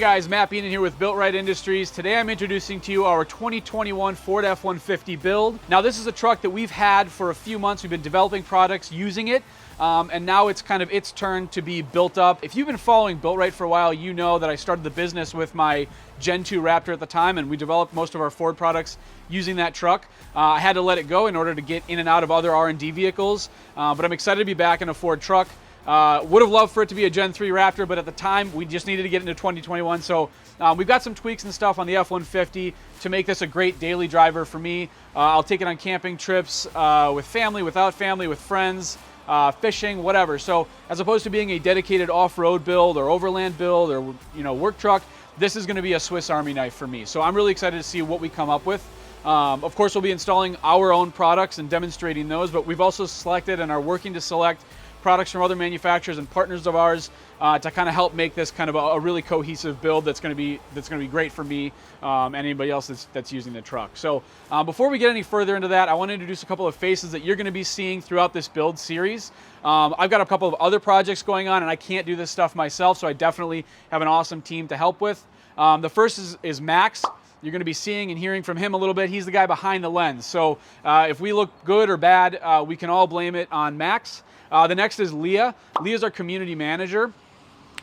guys, Matt Beanan here with BuiltRight Industries. Today I'm introducing to you our 2021 Ford F-150 build. Now this is a truck that we've had for a few months. We've been developing products using it, and now it's kind of its turn to be built up. If you've been following BuiltRight for a while, you know that I started the business with my Gen 2 Raptor at the time, and we developed most of our Ford products using that truck. I had to let it go in order to get in and out of other R&D vehicles, but I'm excited to be back in a Ford truck. Would have loved for it to be a Gen 3 Raptor, but at the time we just needed to get into 2021. So we've got some tweaks and stuff on the F-150 to make this a great daily driver for me. I'll take it on camping trips with family, without family, with friends, fishing, whatever. So as opposed to being a dedicated off-road build or overland build or work truck, this is going to be a Swiss Army knife for me. So I'm really excited to see what we come up with. Of course, we'll be installing our own products and demonstrating those, but we've also selected and are working to select products from other manufacturers and partners of ours to kind of help make this kind of a really cohesive build that's going to be great for me and anybody else that's using the truck. So before we get any further into that, I want to introduce a couple of faces that you're going to be seeing throughout this build series. I've got a couple of other projects going on, and I can't do this stuff myself, so I definitely have an awesome team to help with. The first is Max. You're going to be seeing and hearing from him a little bit. He's the guy behind the lens. So if we look good or bad, we can all blame it on Max. The next is Leah. Leah's our community manager.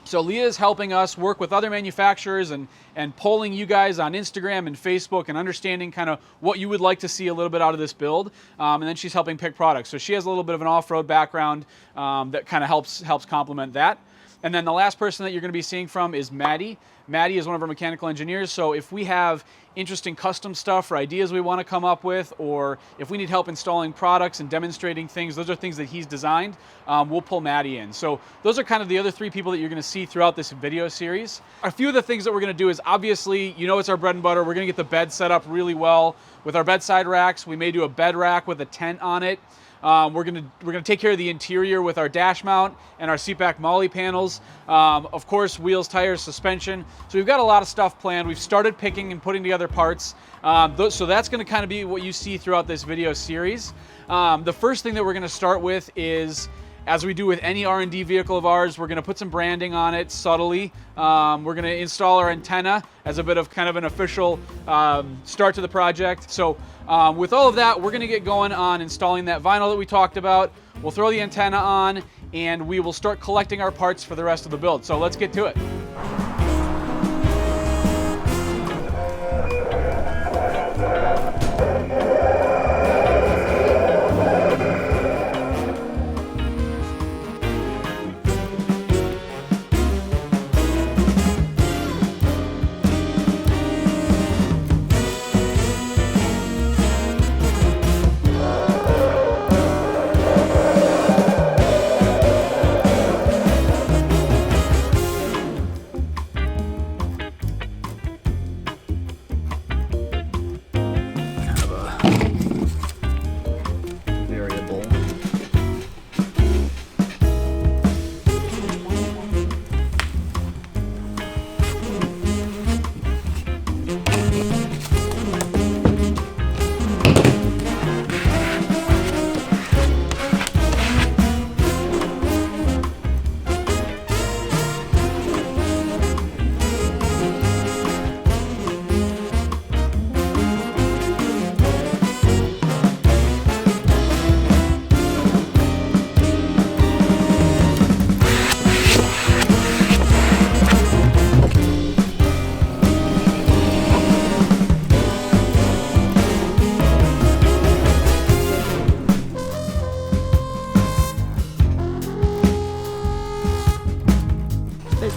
So Leah is helping us work with other manufacturers and polling you guys on Instagram and Facebook and understanding kind of what you would like to see a little bit out of this build. And then she's helping pick products. So she has a little bit of an off-road background that kind of helps complement that. And then the last person that you're going to be seeing from is Maddie. Maddie is one of our mechanical engineers, so if we have interesting custom stuff or ideas we want to come up with, or if we need help installing products and demonstrating things, those are things that he's designed, we'll pull Maddie in. So those are kind of the other three people that you're going to see throughout this video series. A few of the things that we're going to do is, obviously, it's our bread and butter. We're going to get the bed set up really well with our bedside racks. We may do a bed rack with a tent on it. We're gonna take care of the interior with our dash mount and our seat back MOLLE panels. Of course, wheels, tires, suspension. So we've got a lot of stuff planned. We've started picking and putting together parts. So that's gonna kind of be what you see throughout this video series. The first thing that we're gonna start with is, as we do with any R&D vehicle of ours, we're gonna put some branding on it subtly. We're gonna install our antenna as a bit of kind of an official start to the project. So with all of that, we're gonna get going on installing that vinyl that we talked about. We'll throw the antenna on and we will start collecting our parts for the rest of the build. So let's get to it.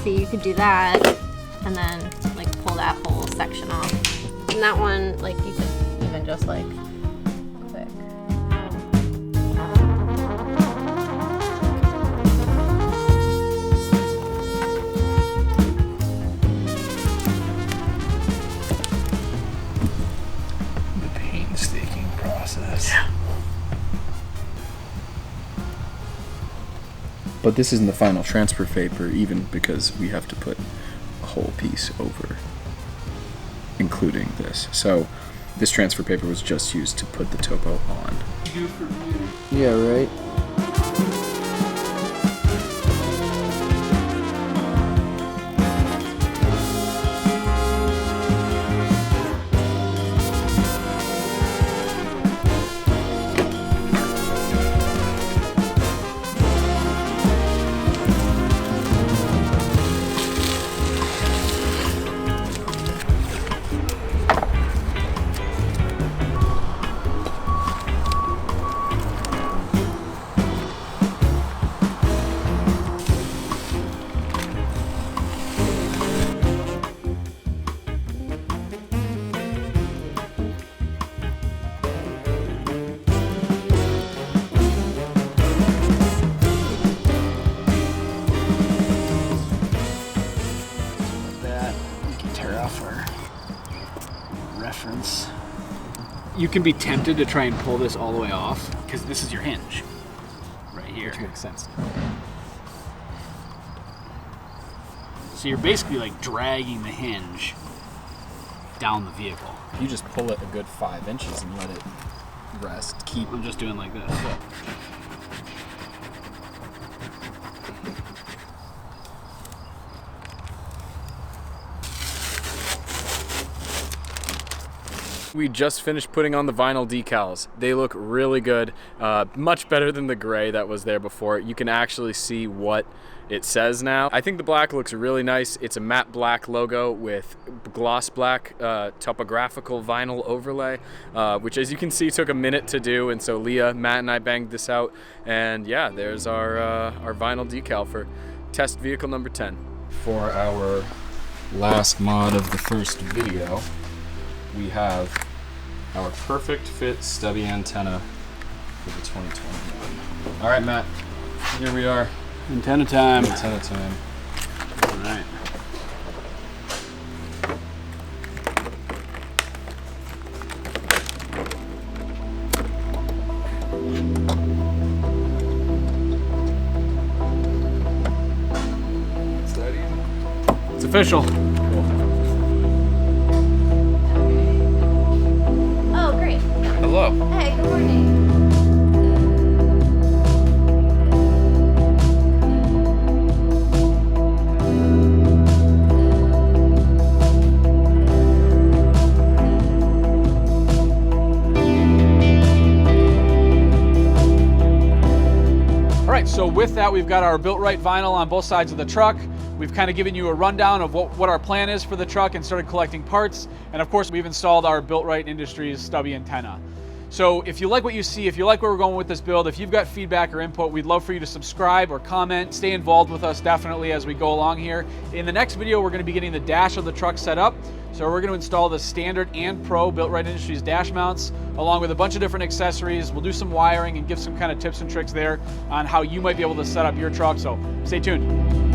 See, you could do that and then like pull that whole section off. And that one, like, you could even just like click. The painstaking process. Yeah. But this isn't the final transfer paper, even because we have to put a whole piece over, including this. So this transfer paper was just used to put the topo on. Yeah, right? photograph or reference. You can be tempted to try and pull this all the way off because this is your hinge right here. Which makes sense. So you're basically like dragging the hinge down the vehicle. You just pull it a good 5 inches and let it rest. I'm just doing like this. Look. We just finished putting on the vinyl decals. They look really good, much better than the gray that was there before. You can actually see what it says now. I think the black looks really nice. It's a matte black logo with gloss black topographical vinyl overlay, which as you can see took a minute to do, and so Leah, Matt, and I banged this out, and yeah, there's our vinyl decal for test vehicle number 10. For our last mod of the first video, we have our perfect fit stubby antenna for the 2021. All right, Matt, here we are. Antenna time. Antenna time. All right. Is that easy? It's official. Oh, great. Hello. Hey, good morning. All right, so with that, we've got our BuiltRight vinyl on both sides of the truck. We've kind of given you a rundown of what our plan is for the truck and started collecting parts. And of course, we've installed our BuiltRight Industries stubby antenna. So if you like what you see, if you like where we're going with this build, if you've got feedback or input, we'd love for you to subscribe or comment, stay involved with us definitely as we go along here. In the next video, we're gonna be getting the dash of the truck set up. So we're gonna install the standard and pro BuiltRight Industries dash mounts, along with a bunch of different accessories. We'll do some wiring and give some kind of tips and tricks there on how you might be able to set up your truck. So stay tuned.